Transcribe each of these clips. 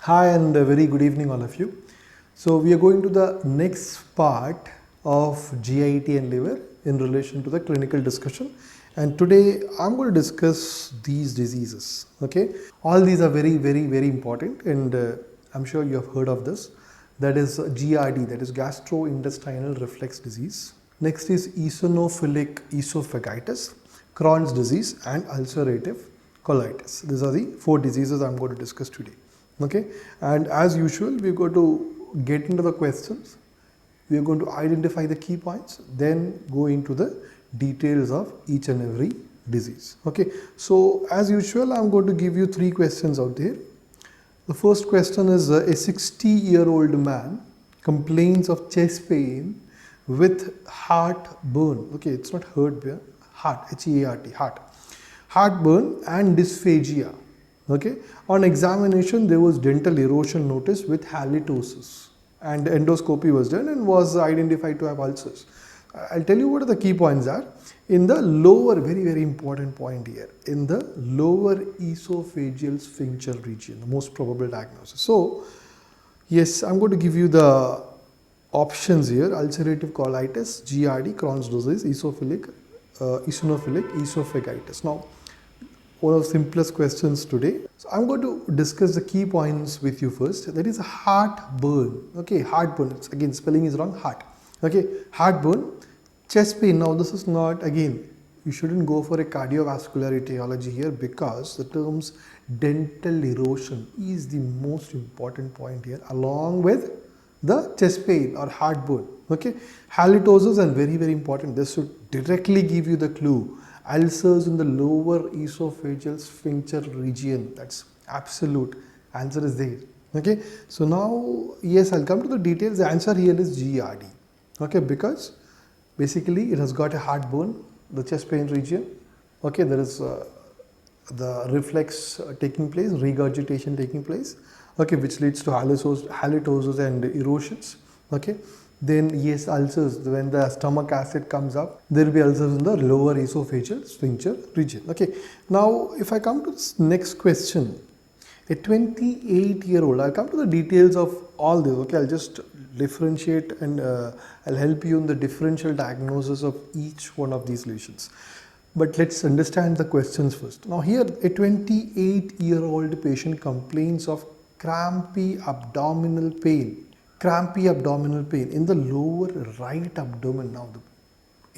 Hi and a very good evening all of you. So we are going to the next part of GIT and liver in relation to the clinical discussion, and today I'm going to discuss these diseases. Okay, all these are very important, and I'm sure you have heard of this. That is GRD, that is gastrointestinal reflux disease. Next is eosinophilic esophagitis, Crohn's disease and ulcerative colitis. These are the four diseases I'm going to discuss today. Okay, and as usual we're going to get into the questions, we are going to identify the key points, then go into the details of each and every disease. Okay, so as usual I'm going to give you three questions out there. The first question is a 60-year-old man complains of chest pain with heartburn. Okay, it's not heartburn, heart, H-E-A-R-T, heartburn and dysphagia. Okay, on examination there was dental erosion noticed with halitosis, and endoscopy was done and was identified to have ulcers. I'll tell you what the key points are. In the lower, very important point here, in the lower esophageal sphincter region, the most probable diagnosis. So yes, I'm going to give you the options here: ulcerative colitis, GRD, Crohn's disease, eosinophilic esophagitis. Now, one of the simplest questions today. So I'm going to discuss the key points with you first. That is heartburn. Okay, heartburn. It's, again, spelling is wrong. Heart. Okay, heartburn, chest pain. Now this is not, again, you shouldn't go for a cardiovascular etiology here, because the terms dental erosion is the most important point here, along with the chest pain or heartburn. Okay, halitosis, and very important. This should directly give you the clue. Ulcers in the lower esophageal sphincter region. That's absolute. Answer is there. Okay. So now, yes, I'll come to the details. The answer here is GRD. Okay, because basically it has got a heartburn, the chest pain region. Okay, there is the reflex taking place, regurgitation taking place. Okay, which leads to halitosis and erosions. Okay. Then yes, ulcers, when the stomach acid comes up, there will be ulcers in the lower esophageal sphincter region. Okay, now if I come to this next question, a 28-year-old, I'll come to the details of all this. Okay, I'll just differentiate and I'll help you in the differential diagnosis of each one of these lesions. But let's understand the questions first. Now here, a 28-year-old patient complains of crampy abdominal pain in the lower right abdomen. Now the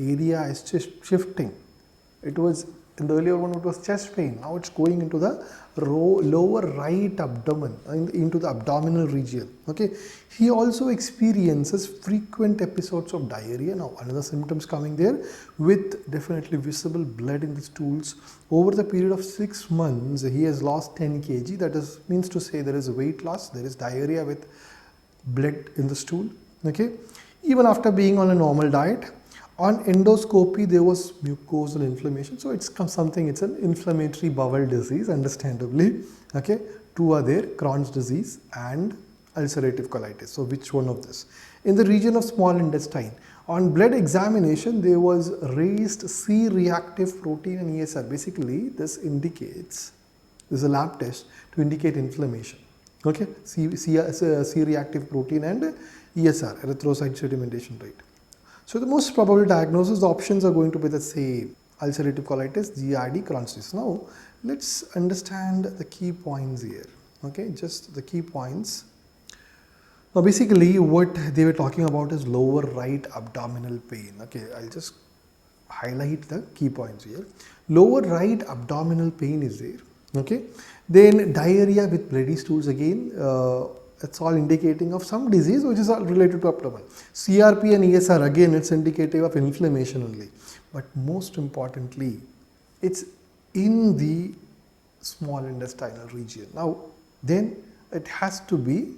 area is just shifting. It was in the earlier one, it was chest pain. Now it's going into the lower right abdomen, into the abdominal region. Okay, he also experiences frequent episodes of diarrhea. Now another symptoms coming there, with definitely visible blood in the stools. Over the period of 6 months, he has lost 10 kg. That is, means to say there is weight loss, there is diarrhea with blood in the stool. Okay, even after being on a normal diet. On endoscopy there was mucosal inflammation, so it's something, it's an inflammatory bowel disease, understandably. Okay, two are there, Crohn's disease and ulcerative colitis. So which one of this? In the region of small intestine, on blood examination there was raised C-reactive protein and ESR. Basically this indicates, this is a lab test to indicate inflammation. Okay, C-reactive protein and ESR, erythrocyte sedimentation rate. So the most probable diagnosis, the options are going to be the same: ulcerative colitis, GRD, Crohn's disease. Now let's understand the key points here. Okay, just the key points. Now basically what they were talking about is lower right abdominal pain. Okay, I'll just highlight the key points here. Lower right abdominal pain is there. Okay, then diarrhea with bloody stools, again, it's all indicating of some disease which is all related to abdomen. CRP and ESR, again, it's indicative of inflammation only. But most importantly, it's in the small intestinal region. Now, then it has to be,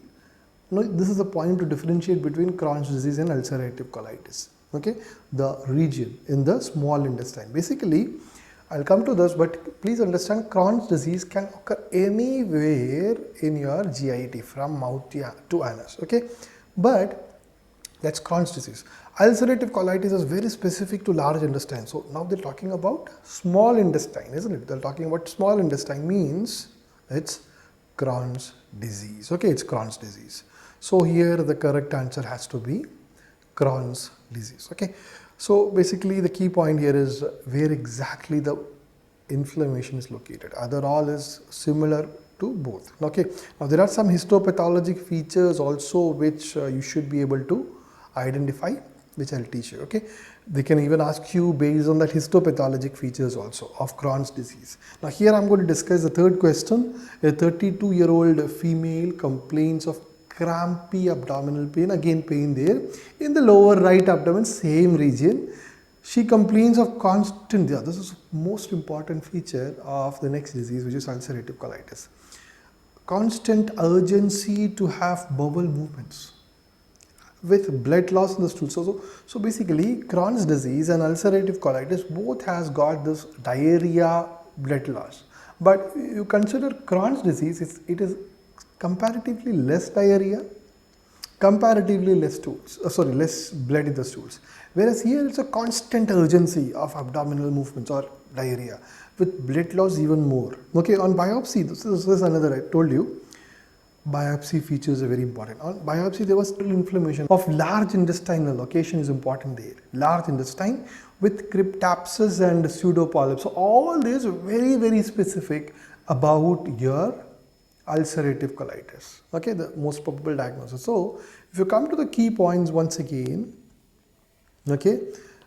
this is a point to differentiate between Crohn's disease and ulcerative colitis. Okay, the region in the small intestine. Basically, I'll come to this, but please understand, Crohn's disease can occur anywhere in your GIT, from mouth to anus. Okay, but that's Crohn's disease. Ulcerative colitis is very specific to large intestine. So now they're talking about small intestine, isn't it? They're talking about small intestine, means it's Crohn's disease. Okay, it's Crohn's disease. So here the correct answer has to be Crohn's disease. Okay, so basically the key point here is where exactly the inflammation is located. Other all is similar to both. Okay, now there are some histopathologic features also which you should be able to identify, which I'll teach you. Okay, they can even ask you based on that histopathologic features also of Crohn's disease. Now here I'm going to discuss the third question. A 32-year-old female complains of crampy abdominal pain, again pain there in the lower right abdomen, same region. She complains of constant, this is most important feature of the next disease, which is ulcerative colitis. Constant urgency to have bowel movements with blood loss in the stool. So basically Crohn's disease and ulcerative colitis both has got this diarrhea, blood loss. But you consider Crohn's disease, it is comparatively less diarrhea, comparatively less stools, less blood in the stools. Whereas here it's a constant urgency of abdominal movements or diarrhea with blood loss even more. Okay, on biopsy, this is another, I told you, biopsy features are very important. On biopsy, there was still inflammation of large intestinal. Location is important there. Large intestine with cryptapsis and pseudopolyps. So all this very, very specific about your ulcerative colitis. Okay, the most probable diagnosis. So if you come to the key points once again, okay,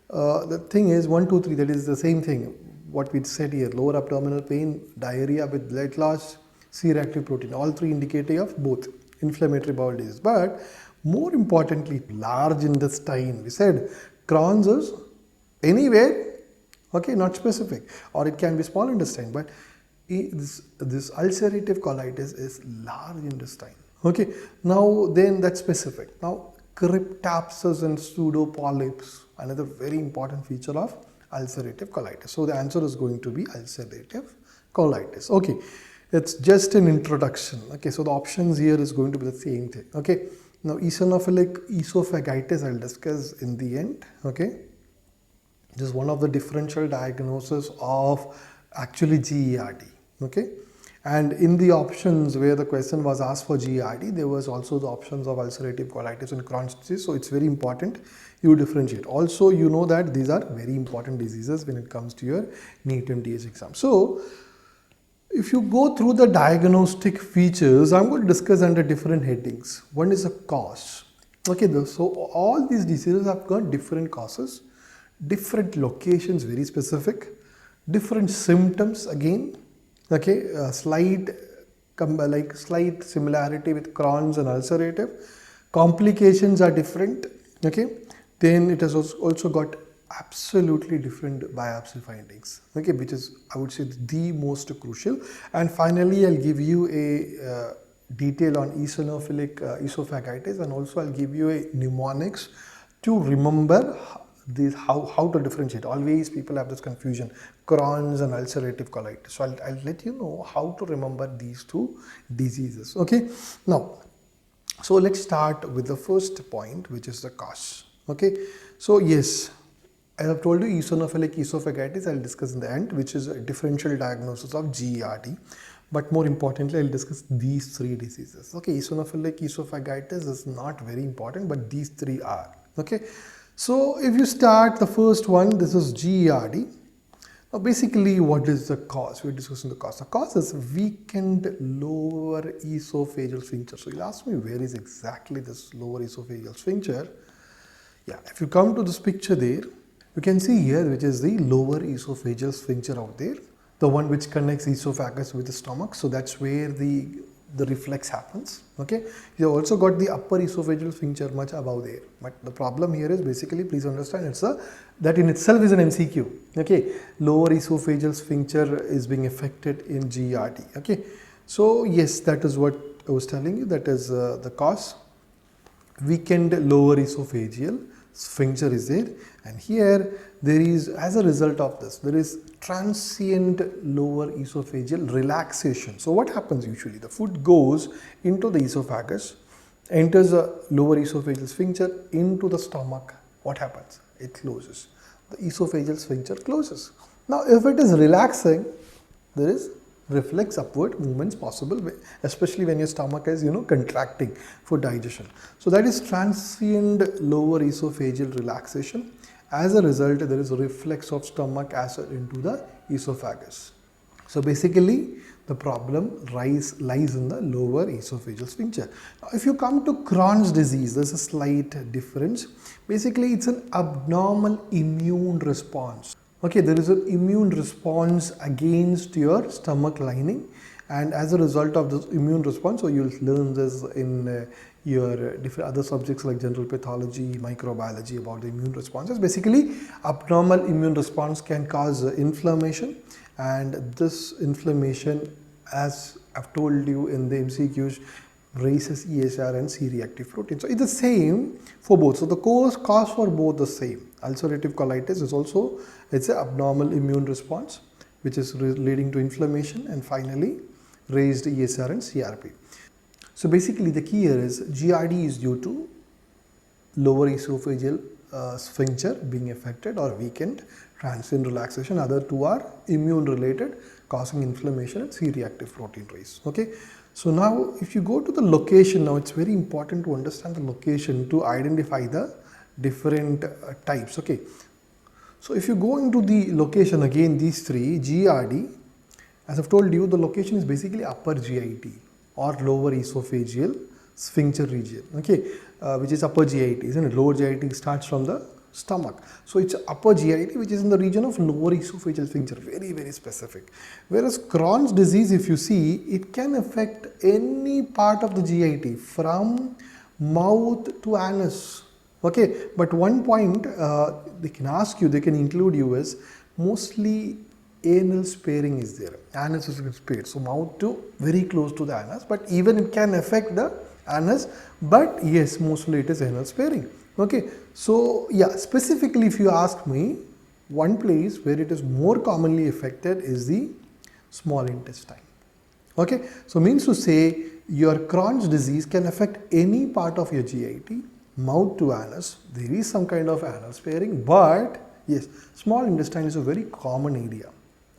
the thing is 1, 2, 3, that is the same thing. What we said here, lower abdominal pain, diarrhea with blood loss, C-reactive protein, all three indicative of both inflammatory bowel disease. But more importantly, large intestine. We said Crohn's is anywhere, okay, not specific, or it can be small intestine, but this ulcerative colitis is large intestine. Okay, now then that's specific. Now cryptapsis and pseudopolyps, another very important feature of ulcerative colitis. So the answer is going to be ulcerative colitis. Okay. It's just an introduction. Okay, so the options here is going to be the same thing. Okay, now eosinophilic esophagitis I'll discuss in the end. Okay, this is one of the differential diagnosis of actually GERD. Okay, and in the options where the question was asked for GERD, there was also the options of ulcerative colitis and Crohn's disease. So it's very important you differentiate. Also, you know that these are very important diseases when it comes to your NEET and DH exam. So if you go through the diagnostic features, I'm going to discuss under different headings. One is a cause. Okay, so all these diseases have got different causes, different locations, very specific, different symptoms again. Okay, slight similarity with Crohn's and ulcerative. Complications are different. Okay, then it has also got absolutely different biopsy findings, okay, which is, I would say, the most crucial. And finally, I'll give you a detail on eosinophilic esophagitis, and also I'll give you a mnemonics to remember these, how to differentiate. Always people have this confusion, Crohn's and ulcerative colitis. So I'll let you know how to remember these two diseases. Okay, now, so let's start with the first point, which is the cause. Okay, so yes, I have told you eosinophilic esophagitis I'll discuss in the end, which is a differential diagnosis of GERD. But more importantly, I'll discuss these three diseases. Okay, eosinophilic esophagitis is not very important, but these three are. Okay, so if you start the first one, this is GERD. Now basically, what is the cause? We're discussing the cause. The cause is weakened lower esophageal sphincter. So you'll ask me, where is exactly this lower esophageal sphincter? Yeah, if you come to this picture there, you can see here, which is the lower esophageal sphincter out there, the one which connects esophagus with the stomach. So that's where the reflex happens. Okay, you have also got the upper esophageal sphincter much above there. But the problem here is basically, please understand, it's that in itself is an MCQ. Okay, lower esophageal sphincter is being affected in GERD. Okay, so yes, that is what I was telling you. That is the cause. Weakened lower esophageal sphincter is there, and here there is, as a result of this, there is transient lower esophageal relaxation. So what happens usually? The food goes into the esophagus, enters the lower esophageal sphincter into the stomach. What happens? It closes. The esophageal sphincter closes. Now if it is relaxing, there is reflex upward movements possible, especially when your stomach is contracting for digestion. So that is transient lower esophageal relaxation. As a result, there is a reflex of stomach acid into the esophagus. So basically the problem lies in the lower esophageal sphincter. Now, if you come to Crohn's disease, there's a slight difference. Basically it's an abnormal immune response. Okay, there is an immune response against your stomach lining, and as a result of this immune response, so you'll learn this in your different other subjects like general pathology, microbiology about the immune responses. Basically, abnormal immune response can cause inflammation, and this inflammation, as I've told you in the MCQs, raises ESR and C-reactive protein. So it's the same for both. So the cause for both the same. Ulcerative colitis is also, it's an abnormal immune response which is leading to inflammation, and finally raised ESR and CRP. So basically the key here is GRD is due to lower esophageal sphincter being affected or weakened, transient relaxation. Other two are immune related, causing inflammation and C-reactive protein rise. Okay. So now if you go to the location, now it's very important to understand the location to identify the different types. Okay. So if you go into the location, again these three, GRD, as I've told you, the location is basically upper GIT or lower esophageal sphincter region, okay, which is upper GIT, isn't it? Lower GIT starts from the stomach. So it's upper GIT, which is in the region of lower esophageal sphincter, very, very specific. Whereas Crohn's disease, if you see, it can affect any part of the GIT from mouth to anus. Okay, but one point they can ask you, they can include you is mostly anal sparing is there. Anus is spared, so mouth to very close to the anus, but even it can affect the anus, but yes, mostly it is anal sparing. Okay, so yeah, specifically if you ask me, one place where it is more commonly affected is the small intestine. Okay, so means to say your Crohn's disease can affect any part of your GIT, mouth to anus. There is some kind of anal sparing, but yes, small intestine is a very common area.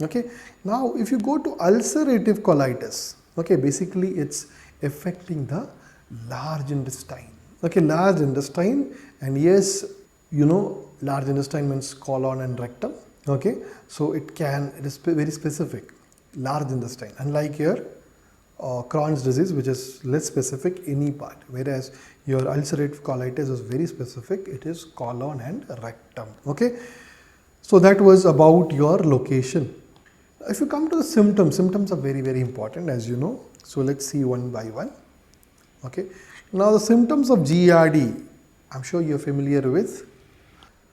Okay, now if you go to ulcerative colitis, okay, basically it's affecting the large intestine. Okay, large intestine, and yes, you know, large intestine means colon and rectum. Okay, so it is very specific, large intestine, unlike your Crohn's disease, which is less specific, any part, whereas your ulcerative colitis is very specific, it is colon and rectum. Okay, so that was about your location. If you come to the symptoms are very, very important, as you know. So let's see one by one. Okay, now the symptoms of GERD, I'm sure you're familiar with.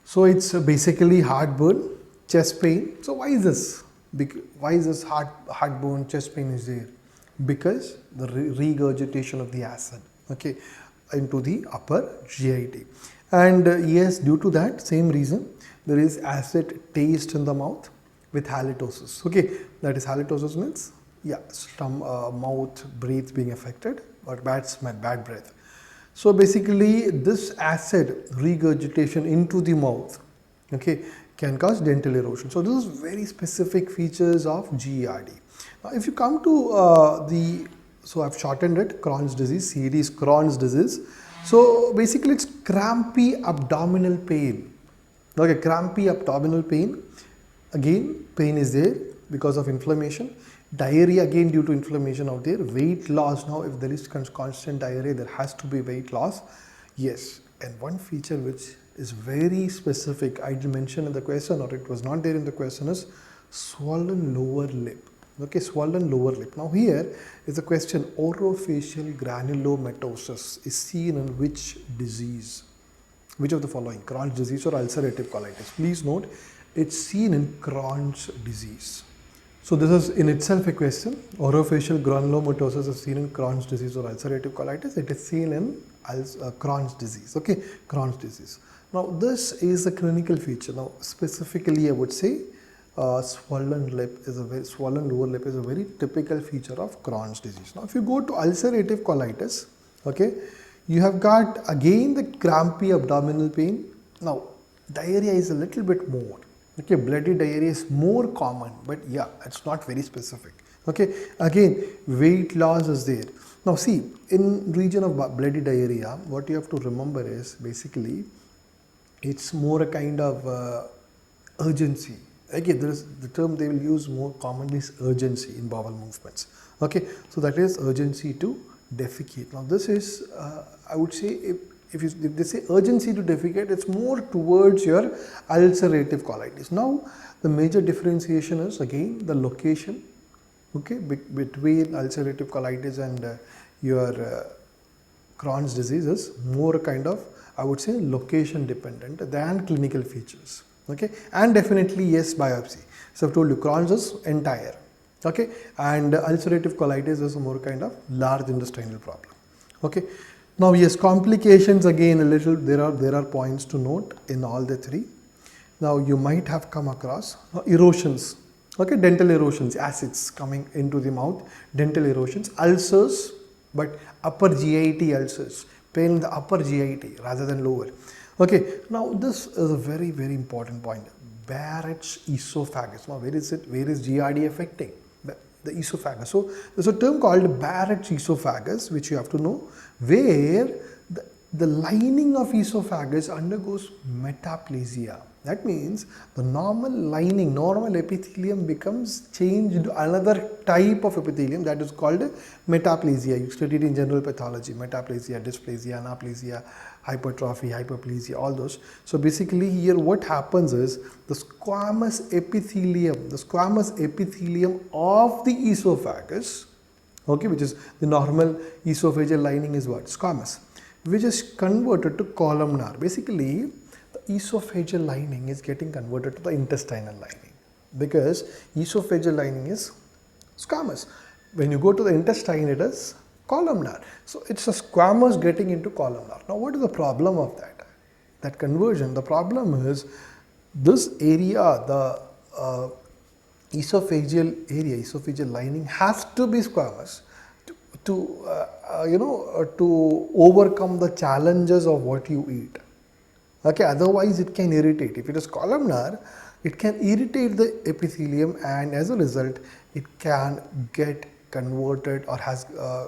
So it's basically heartburn, chest pain. So why is this? Why is this heartburn, chest pain is there? Because the regurgitation of the acid, okay, into the upper GIT. And yes, due to that same reason, there is acid taste in the mouth with halitosis. Okay, that is halitosis means, yeah, mouth, breath being affected, or bad smell, bad breath. So basically this acid regurgitation into the mouth, okay, can cause dental erosion. So this is very specific features of GERD. Now if you come to so I've shortened it, Crohn's disease, series Crohn's disease. So basically it's crampy abdominal pain. Okay, crampy abdominal pain. Again, pain is there because of inflammation. Diarrhea again due to inflammation out there. Weight loss, now if there is constant diarrhea, there has to be weight loss. Yes, and one feature which is very specific, I did mention in the question, or it was not there in the question, is swollen lower lip. Okay, swollen lower lip. Now here is the question, orofacial granulomatosis is seen in which disease? Which of the following? Crohn's disease or ulcerative colitis? Please note, it's seen in Crohn's disease. So this is in itself a question. Orofacial granulomatosis is seen in Crohn's disease or ulcerative colitis. It is seen in Crohn's disease. Okay, Crohn's disease. Now this is a clinical feature. Now specifically, I would say swollen lower lip is a very typical feature of Crohn's disease. Now if you go to ulcerative colitis, okay, you have got again the crampy abdominal pain. Now diarrhea is a little bit more. Okay, bloody diarrhea is more common, but yeah, it's not very specific. Okay, again, weight loss is there. Now see, in region of bloody diarrhea, what you have to remember is basically it's more a kind of urgency. Again, there is the term they will use more commonly is urgency in bowel movements. Okay, so that is urgency to defecate. Now this is, I would say, if they say urgency to defecate, it's more towards your ulcerative colitis. Now the major differentiation is again the location. Okay, between ulcerative colitis and your Crohn's disease is more kind of, I would say, location dependent than clinical features. Okay, and definitely yes, biopsy. So I've told you Crohn's is entire. Okay, and ulcerative colitis is more kind of large intestinal problem. Okay, now yes, complications again a little. There are points to note in all the three. Now you might have come across erosions. Okay, dental erosions, acids coming into the mouth, dental erosions, ulcers, but upper GIT ulcers, pain in the upper GIT rather than lower. Okay, now this is a very, very important point. Barrett's esophagus. Now where is it? Where is GRD affecting? The esophagus. So there's a term called Barrett's esophagus, which you have to know, where the lining of esophagus undergoes metaplasia. That means the normal lining, normal epithelium becomes changed into another type of epithelium that is called metaplasia. You studied in general pathology, metaplasia, dysplasia, anaplasia, hypertrophy, hyperplasia, all those. So basically here what happens is the squamous epithelium of the esophagus, okay, which is the normal esophageal lining is what? Squamous, which is converted to columnar. Basically, the esophageal lining is getting converted to the intestinal lining because esophageal lining is squamous. When you go to the intestine, it is columnar. So it's a squamous getting into columnar. Now, what is the problem of that? That conversion. The problem is this area, the esophageal lining has to be squamous to overcome the challenges of what you eat. Okay, otherwise it can irritate. If it is columnar, it can irritate the epithelium, and as a result, it can get converted or has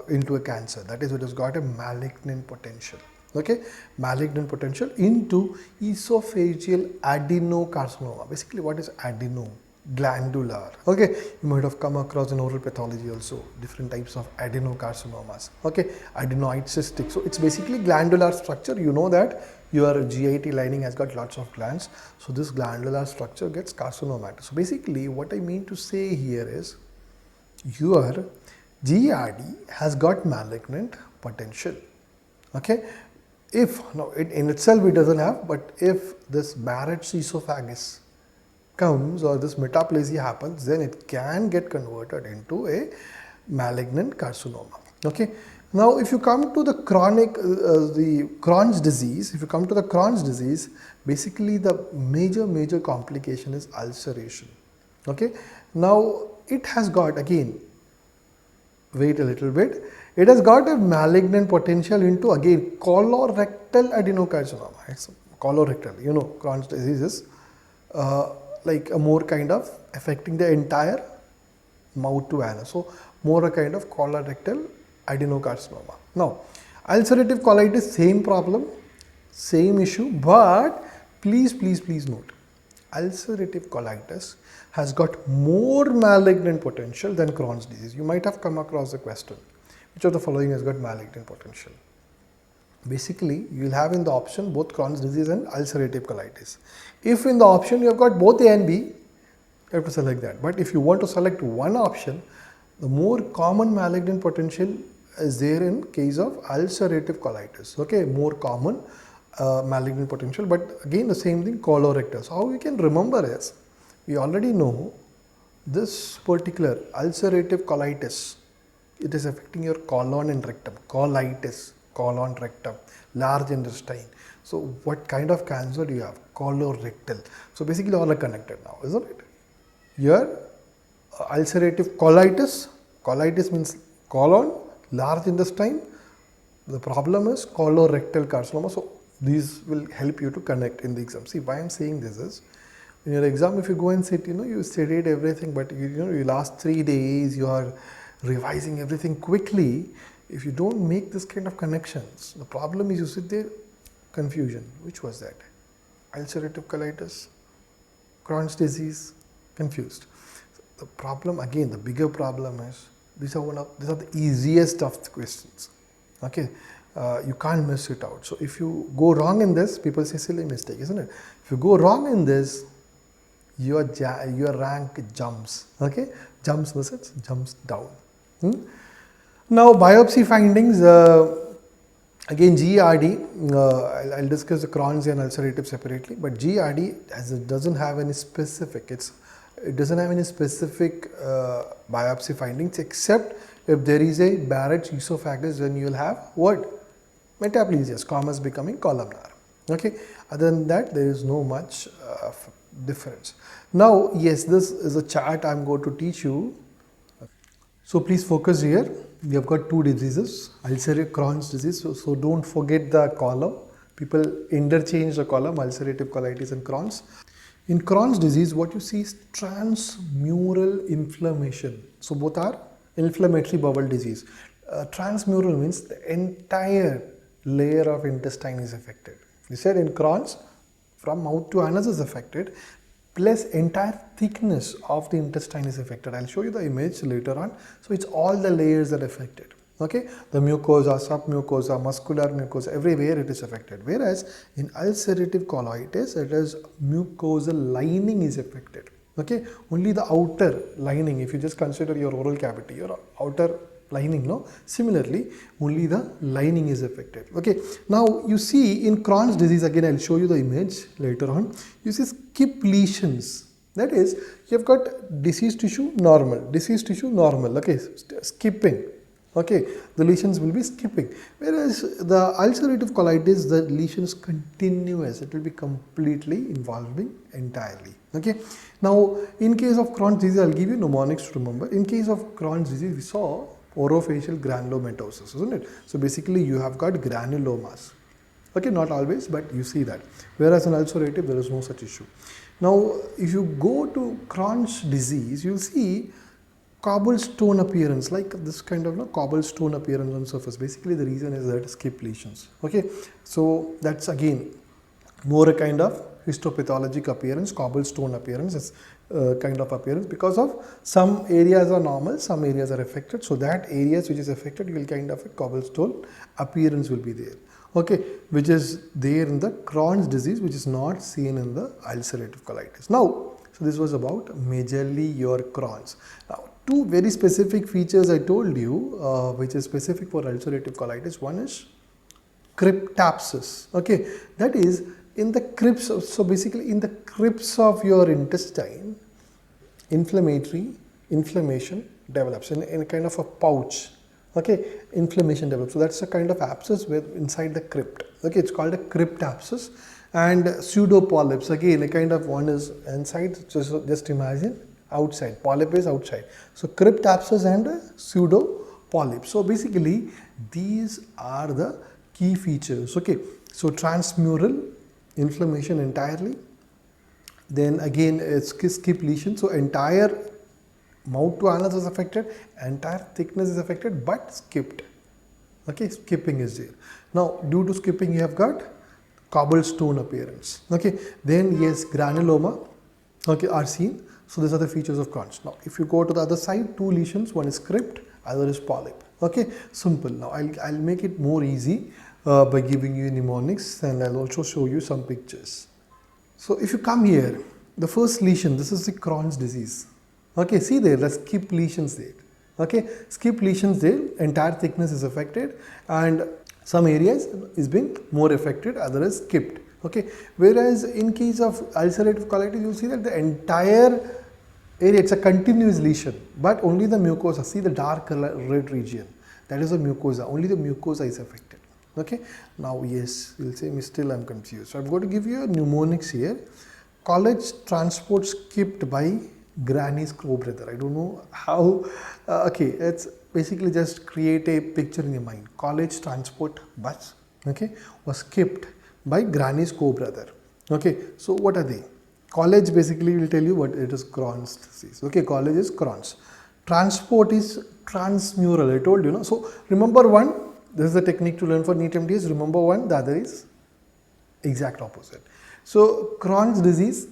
into a cancer. That is, it has got a malignant potential. Okay, malignant potential into esophageal adenocarcinoma. Basically, what is adeno? Glandular. Okay, you might have come across in oral pathology also different types of adenocarcinomas. Okay, adenoid cystic. So it's basically glandular structure. You know that your GIT lining has got lots of glands. So this glandular structure gets carcinomatous. So basically, what I mean to say here is your GRD has got malignant potential. Okay, if now in itself it doesn't have, but if this Barrett's esophagus comes or this metaplasia happens, then it can get converted into a malignant carcinoma. Okay. Now, if you come to the the Crohn's disease, basically the major complication is ulceration. Okay. Now, it has got, again, wait a little bit, it has got a malignant potential into, again, colorectal adenocarcinoma. It's colorectal, you know, Crohn's disease is like a more kind of affecting the entire mouth to anus. So, more a kind of colorectal adenocarcinoma. Now, ulcerative colitis, same problem, same issue, but please note, ulcerative colitis has got more malignant potential than Crohn's disease. You might have come across the question, which of the following has got malignant potential? Basically, you will have in the option both Crohn's disease and ulcerative colitis. If in the option you have got both A and B, you have to select that. But if you want to select one option, the more common malignant potential is there in case of ulcerative colitis. Okay, more common malignant potential, but again the same thing, colorectal. So how we can remember is, we already know this particular ulcerative colitis, it is affecting your colon and rectum, colitis, colon, rectum, large intestine. So what kind of cancer do you have? Colorectal. So basically all are connected now, isn't it? Your ulcerative colitis means colon, large intestine. The problem is colorectal carcinoma. So these will help you to connect in the exam. See, why I am saying this is, In your exam, if you go and sit, you studied everything, but you last 3 days, you are revising everything quickly. If you don't make this kind of connections, the problem is you sit there, confusion. Which was that? Ulcerative colitis, Crohn's disease, confused. The problem, again, the bigger problem is these are the easiest of the questions. Okay, you can't miss it out. So if you go wrong in this, people say silly mistake, isn't it? If you go wrong in this, your rank jumps. Okay, jumps in the sense jumps down. Now biopsy findings. Again, GERD, I'll discuss the Crohn's and ulcerative separately, but GERD, as it doesn't have any specific, it doesn't have any specific biopsy findings, except if there is a Barrett's esophagus, then you will have what? Metaplasia, squamous becoming columnar. Okay, other than that, there is no much difference. Now, yes, this is a chart I'm going to teach you. So please focus here. We have got two diseases, ulcerative Crohn's disease. So don't forget the column. People interchange the column, ulcerative colitis and Crohn's. In Crohn's disease, what you see is transmural inflammation. So both are inflammatory bowel disease. Transmural means the entire layer of intestine is affected. We said in Crohn's, from mouth to anus is affected, plus entire thickness of the intestine is affected. I'll show you the image later on. So it's all the layers that are affected. Okay, the mucosa, submucosa, muscular mucosa, everywhere it is affected. Whereas in ulcerative colitis, it is mucosal lining is affected. Okay, only the outer lining. If you just consider your oral cavity, your outer lining, no? Similarly, only the lining is affected. Okay, now you see in Crohn's disease, again I'll show you the image later on. You see skip lesions. That is, you have got diseased tissue normal, diseased tissue normal. Okay, skipping. Okay, the lesions will be skipping. Whereas the ulcerative colitis, the lesions continuous. It will be completely involving entirely. Okay, now in case of Crohn's disease, I'll give you mnemonics to remember. In case of Crohn's disease, we saw orofacial granulomatosis, isn't it? So basically you have got granulomas. Okay, not always, but you see that. Whereas in ulcerative, there is no such issue. Now, if you go to Crohn's disease, you'll see cobblestone appearance, like this kind of cobblestone appearance on surface. Basically, the reason is that skip lesions. Okay, so that's again more a kind of histopathologic appearance, cobblestone appearance is kind of appearance, because of some areas are normal, some areas are affected. So that areas which is affected, you will kind of a cobblestone appearance will be there. Okay, which is there in the Crohn's disease, which is not seen in the ulcerative colitis. Now, so this was about majorly your Crohn's. Now, two very specific features I told you, which is specific for ulcerative colitis. One is cryptapsis. Okay, that is in the crypts. So basically, in the crypts of your intestine, inflammation develops in a kind of a pouch. Okay, inflammation develops. So that's a kind of abscess with inside the crypt. Okay, it's called a cryptapsis. And pseudo polyps, again a kind of one is inside. Just imagine outside. Polyp is outside. So cryptapsis and pseudo polyp. So basically these are the key features. Okay, so transmural inflammation entirely. Then again it's skip lesion. So entire mouth to anus is affected, entire thickness is affected, but skipped. Okay, skipping is there. Now due to skipping you have got cobblestone appearance. Okay, then yes, granuloma, okay, are seen. So these are the features of Crohn's. Now if you go to the other side, two lesions, one is crypt, other is polyp. Okay, simple. Now I'll make it more easy by giving you mnemonics, and I'll also show you some pictures. So if you come here, the first lesion, this is the Crohn's disease. Okay, see there, the skip lesions there. Okay, skip lesions there, entire thickness is affected, and some areas is being more affected, other is skipped. Okay, whereas in case of ulcerative colitis, you see that the entire area, it's a continuous lesion, but only the mucosa, see the dark red region, that is the mucosa, only the mucosa is affected. Okay, now yes, you'll say, still I'm confused. So I'm going to give you a mnemonics here. College transport skipped by Granny's co-brother. I don't know how. Okay, it's basically just create a picture in your mind. College transport bus, okay, was skipped by Granny's co-brother. Okay, so what are they? College basically will tell you what it is Crohn's disease. Okay, college is Crohn's. Transport is transmural. I told you, no? So remember one, this is the technique to learn for NEET-MDS. Remember one, the other is exact opposite. So Crohn's disease,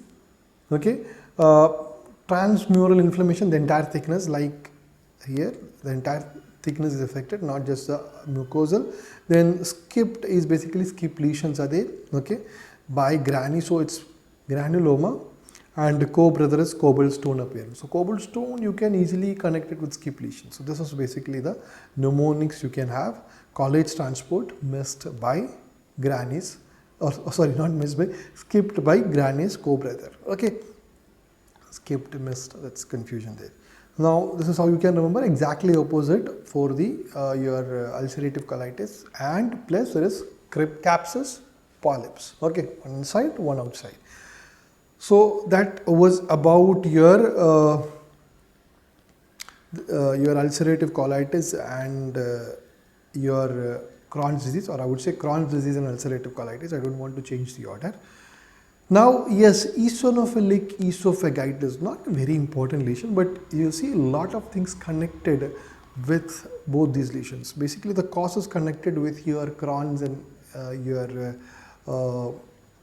okay, transmural inflammation, the entire thickness, like here, the entire thickness is affected, not just the mucosal. Then skipped is basically skip lesions are there, okay, by granny, so it's granuloma, and co-brother is cobblestone appearance. So cobblestone you can easily connect it with skip lesions. So this is basically the mnemonics you can have. College transport missed by granny's, or sorry, not missed by, skipped by granny's co-brother. Okay, skipped, missed, that's confusion there. Now this is how you can remember. Exactly opposite for the your ulcerative colitis, and plus there is cryptapsis, polyps. Okay, one inside, one outside. So that was about your ulcerative colitis and your Crohn's disease, or I would say Crohn's disease and ulcerative colitis. I don't want to change the order. Now, yes, eosinophilic esophagitis, not a very important lesion, but you see a lot of things connected with both these lesions. Basically, the cause is connected with your Crohn's and your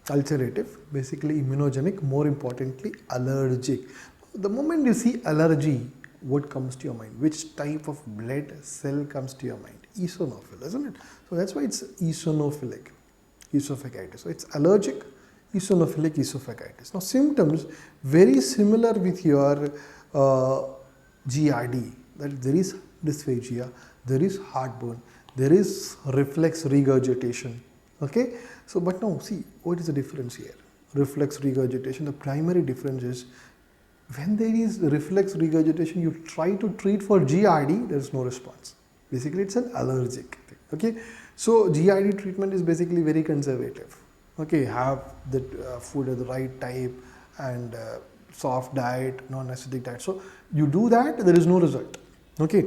ulcerative, basically immunogenic, more importantly allergic. The moment you see allergy, what comes to your mind? Which type of blood cell comes to your mind? Eosinophil, isn't it? So that's why it's eosinophilic esophagitis. So it's allergic eosinophilic esophagitis. Now symptoms very similar with your GRD, that there is dysphagia, there is heartburn, there is reflex regurgitation. Okay, so but now see what is the difference here? Reflex regurgitation, the primary difference is when there is reflex regurgitation, you try to treat for GRD, there is no response. Basically it's an allergic thing. Okay, so GRD treatment is basically very conservative. Okay, have the food of the right type and soft diet, non-acidic diet. So you do that, there is no result. Okay.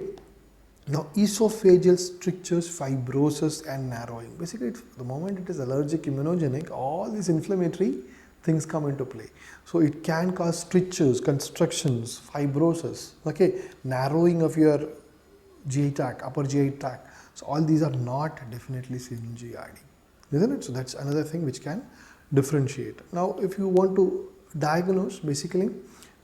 Now esophageal strictures, fibrosis and narrowing. Basically, the moment it is allergic, immunogenic, all these inflammatory things come into play. So it can cause strictures, constrictions, fibrosis, okay, narrowing of your GI tract, upper GI tract. So all these are not definitely seen in GRD, isn't it? So that's another thing which can differentiate. Now, if you want to diagnose, basically,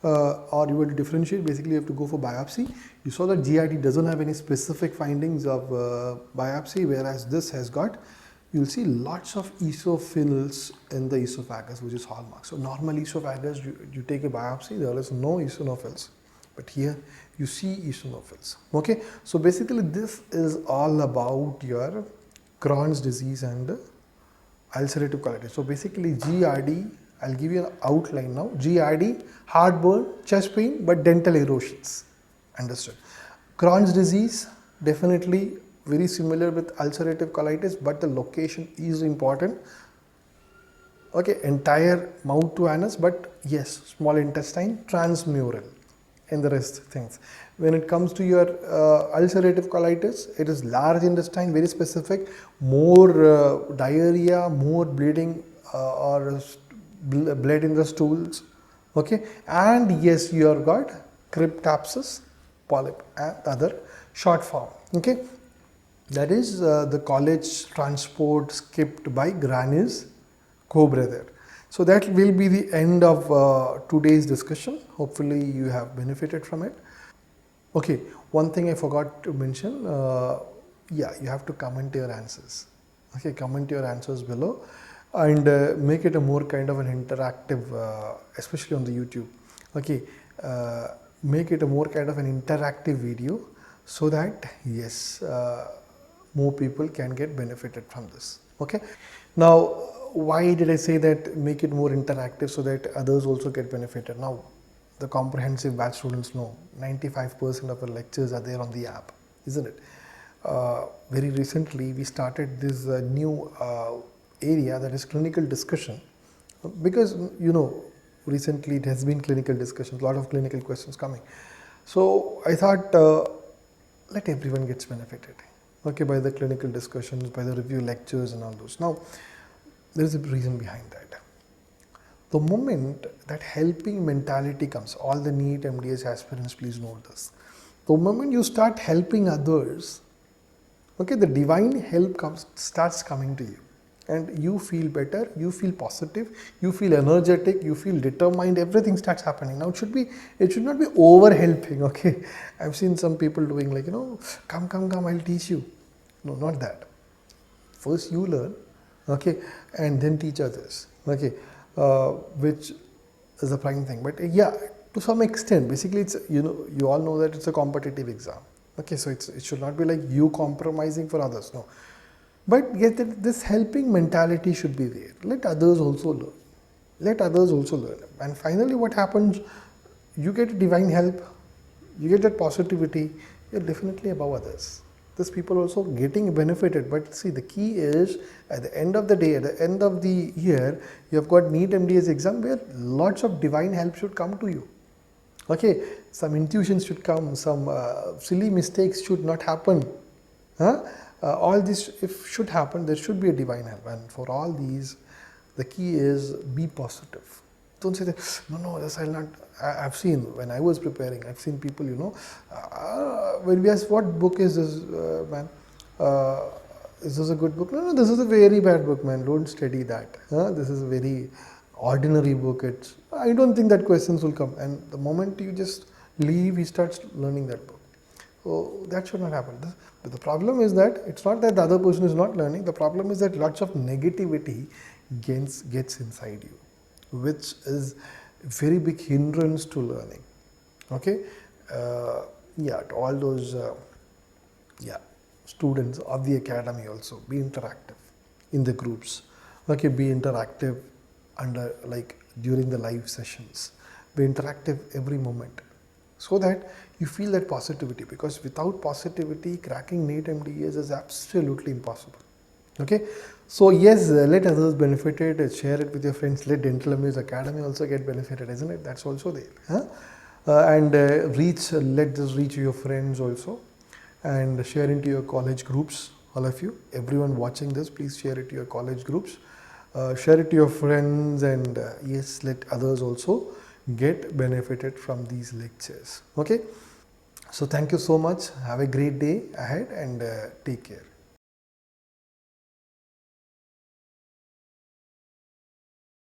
or you want to differentiate, basically you have to go for biopsy. You saw that GRD doesn't have any specific findings of biopsy, whereas this has got, you'll see lots of eosinophils in the esophagus, which is hallmark. So normal esophagus, you take a biopsy, there is no eosinophils, but here you see eosinophils. Okay, so basically this is all about your Crohn's disease and ulcerative colitis. So basically GRD, I'll give you an outline now. GRD, heartburn, chest pain, but dental erosions. Understood. Crohn's disease, definitely very similar with ulcerative colitis, but the location is important. Okay, entire mouth to anus, but yes, small intestine, transmural, and the rest things. When it comes to your ulcerative colitis, it is large intestine, very specific, more diarrhea, more bleeding or blood in the stools. Okay, and yes, you have got cryptapsis, polyp, and other short form. Okay, that is the college transport skipped by granny's co-brother. So that will be the end of today's discussion. Hopefully you have benefited from it. Okay, one thing I forgot to mention, yeah, you have to comment your answers. Okay, comment your answers below and make it a more kind of an interactive, especially on the YouTube. Okay, make it a more kind of an interactive video so that, yes, more people can get benefited from this. Okay, now why did I say that make it more interactive so that others also get benefited? Now, the comprehensive batch students know 95% of the lectures are there on the app, isn't it? Very recently, we started this new area, that is clinical discussion, because you know recently it has been clinical discussions, a lot of clinical questions coming. So I thought let everyone gets benefited, okay, by the clinical discussions, by the review lectures and all those. Now there is a reason behind that. The moment that helping mentality comes, all the NEET MDS aspirants, please note this. The moment you start helping others, okay, the divine help starts coming to you, and you feel better, you feel positive, you feel energetic, you feel determined. Everything starts happening. Now it should not be over helping. Okay, I've seen some people doing like, come, I'll teach you. No, not that. First you learn, okay, and then teach others. Okay, which is the prime thing. But yeah, to some extent, basically, it's you all know that it's a competitive exam. Okay, so it should not be like you compromising for others. No, but yet this helping mentality should be there. Let others also learn. Let others also learn. And finally, what happens? You get divine help. You get that positivity. You're definitely above others. These people also getting benefited. But see, the key is at the end of the day, at the end of the year, you have got NEET MDS exam where lots of divine help should come to you. Okay, some intuitions should come, some silly mistakes should not happen. Huh? All this should happen, there should be a divine help. And for all these, the key is be positive. Don't say that, no, this I'll not. I've seen, when I was preparing, I've seen people, when we ask, what book is this, man? Is this a good book? No, this is a very bad book, man. Don't study that. This is a very ordinary book. I don't think that questions will come. And the moment you just leave, he starts learning that book. So that should not happen. But the problem is that it's not that the other person is not learning. The problem is that lots of negativity gets inside you, which is a very big hindrance to learning. Okay, to all those students of the academy also, be interactive in the groups. Okay, be interactive during the live sessions. Be interactive every moment, so that you feel that positivity, because without positivity, cracking NEET MDS is absolutely impossible. Okay, so yes, let others benefit it, share it with your friends, let Dental Amuse Academy also get benefited, isn't it? That's also there. Let this reach your friends also, and share into your college groups, all of you. Everyone watching this, please share it to your college groups, share it to your friends, and yes, let others also get benefited from these lectures. Okay, so thank you so much. Have a great day ahead, and take care.